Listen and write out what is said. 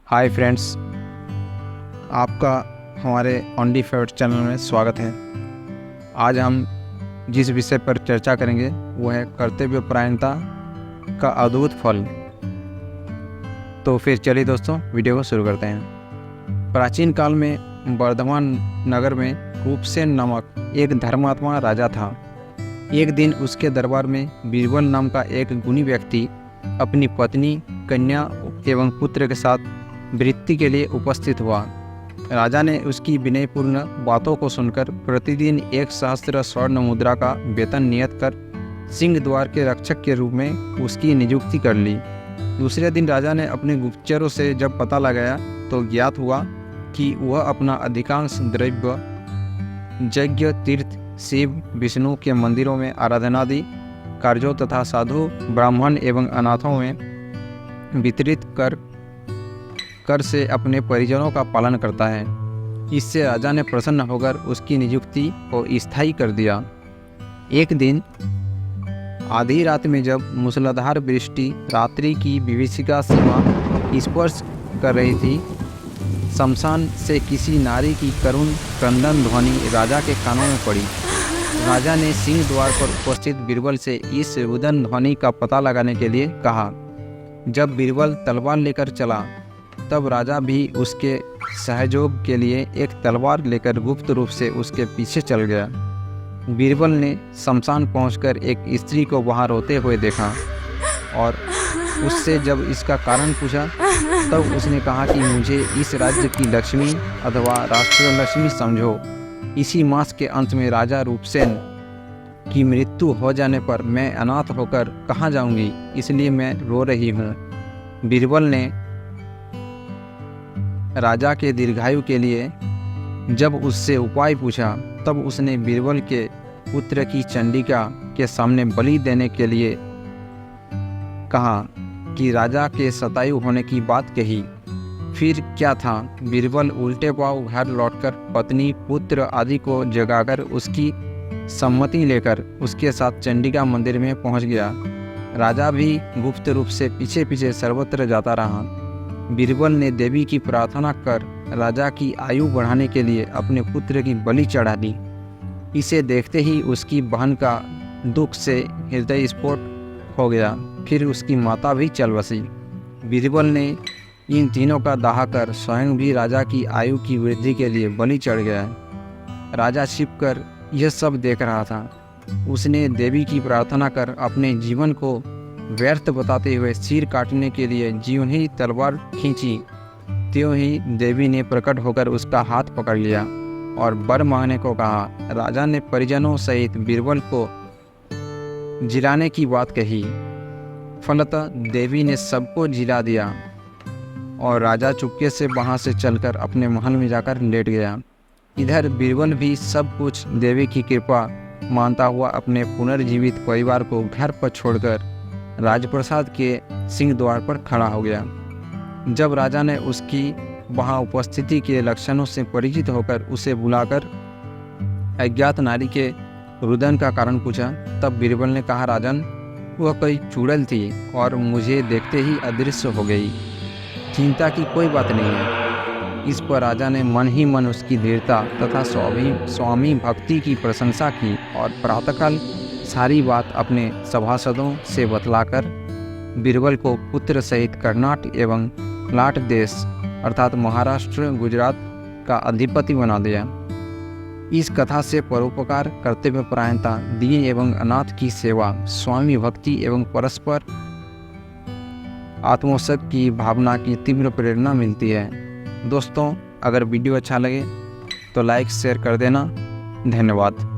Hi friends, आपका हमारे only favourite channel में स्वागत है। आज हम जिस विषय पर चर्चा करेंगे वो है कर्तव्यपरायणता का अद्भुत फल। तो फिर चलिए दोस्तों, वीडियो को शुरू करते हैं। प्राचीन काल में वर्धमान नगर में रूपसेन नामक एक धर्मात्मा राजा था। एक दिन उसके दरबार में बीरबल नाम का एक गुणी व्यक्ति अपनी पत्नी, कन्या एवं पुत्र के साथ वृत्ति के लिए उपस्थित हुआ। राजा ने उसकी विनयपूर्ण बातों को सुनकर प्रतिदिन 1,000 स्वर्ण मुद्रा का वेतन नियत कर सिंह द्वार के रक्षक के रूप में उसकी नियुक्ति कर ली। दूसरे दिन राजा ने अपने गुप्तचरों से जब पता लगाया तो ज्ञात हुआ कि वह अपना अधिकांश द्रव्य यज्ञ, तीर्थ, शिव विष्णु के मंदिरों में आराधनादि कार्यों तथा साधु, ब्राह्मण एवं अनाथों में वितरित कर से अपने परिजनों का पालन करता है। इससे राजा ने प्रसन्न होकर उसकी नियुक्ति को स्थायी कर दिया। एक दिन आधी रात में जब मूसलाधार वृष्टि रात्रि की विभीषिका सीमा स्पर्श कर रही थी, शमशान से किसी नारी की करुण क्रंदन ध्वनि राजा के कानों में पड़ी। राजा ने सिंह द्वार पर उपस्थित बीरबल से इस रुदन ध्वनि का पता लगाने के लिए कहा। जब बीरबल तलवार लेकर चला तब राजा भी उसके सहयोग के लिए एक तलवार लेकर गुप्त रूप से उसके पीछे चल गया। बीरबल ने शमशान पहुंचकर एक स्त्री को वहां रोते हुए देखा और उससे जब इसका कारण पूछा तब उसने कहा कि मुझे इस राज्य की लक्ष्मी अथवा राष्ट्र लक्ष्मी समझो। इसी मास के अंत में राजा रूपसेन की मृत्यु हो जाने पर मैं अनाथ होकर कहाँ जाऊंगी, इसलिए मैं रो रही हूँ। बीरबल ने राजा के दीर्घायु के लिए जब उससे उपाय पूछा तब उसने बीरबल के पुत्र की चंडिका के सामने बलि देने के लिए कहा कि राजा के शतायु होने की बात कही। फिर क्या था, बीरबल उल्टे पांव घर लौटकर पत्नी, पुत्र आदि को जगाकर उसकी सम्मति लेकर उसके साथ चंडिका मंदिर में पहुंच गया। राजा भी गुप्त रूप से पीछे पीछे सर्वत्र जाता रहा। बीरबल ने देवी की प्रार्थना कर राजा की आयु बढ़ाने के लिए अपने पुत्र की बलि चढ़ा दी। इसे देखते ही उसकी बहन का दुख से हृदय स्फोट हो गया। फिर उसकी माता भी चल बसी। बीरबल ने इन तीनों का दाह कर स्वयं भी राजा की आयु की वृद्धि के लिए बलि चढ़ गया। राजा छिपकर यह सब देख रहा था। उसने देवी की प्रार्थना कर अपने जीवन को व्यर्थ बताते हुए सिर काटने के लिए ज्यों ही तलवार खींची त्यों ही देवी ने प्रकट होकर उसका हाथ पकड़ लिया और वर मांगने को कहा। राजा ने परिजनों सहित बीरबल को जिलाने की बात कही। फलतः देवी ने सबको जिला दिया और राजा चुपके से वहां से चलकर अपने महल में जाकर लेट गया। इधर बीरबल भी सब कुछ देवी की कृपा मानता हुआ अपने पुनर्जीवित परिवार को घर पर छोड़कर राजप्रसाद के सिंह द्वार पर खड़ा हो गया। जब राजा ने उसकी वहां उपस्थिति के लक्षणों से परिचित होकर उसे बुलाकर अज्ञात नारी के रुदन का कारण पूछा तब बीरबल ने कहा, राजन, वह कोई चुड़ैल थी और मुझे देखते ही अदृश्य हो गई। चिंता की कोई बात नहीं है। इस पर राजा ने मन ही मन उसकी धीरता तथा स्वामी भक्ति की प्रशंसा की और प्रातःकाल सारी बात अपने सभासदों से बतलाकर बीरबल को पुत्र सहित कर्नाटक एवं लाट देश अर्थात महाराष्ट्र, गुजरात का अधिपति बना दिया। इस कथा से परोपकार, कर्तव्यपरायणता, दीन एवं अनाथ की सेवा, स्वामी भक्ति एवं परस्पर आत्मोत्सव की भावना की तीव्र प्रेरणा मिलती है। दोस्तों, अगर वीडियो अच्छा लगे तो लाइक शेयर कर देना। धन्यवाद।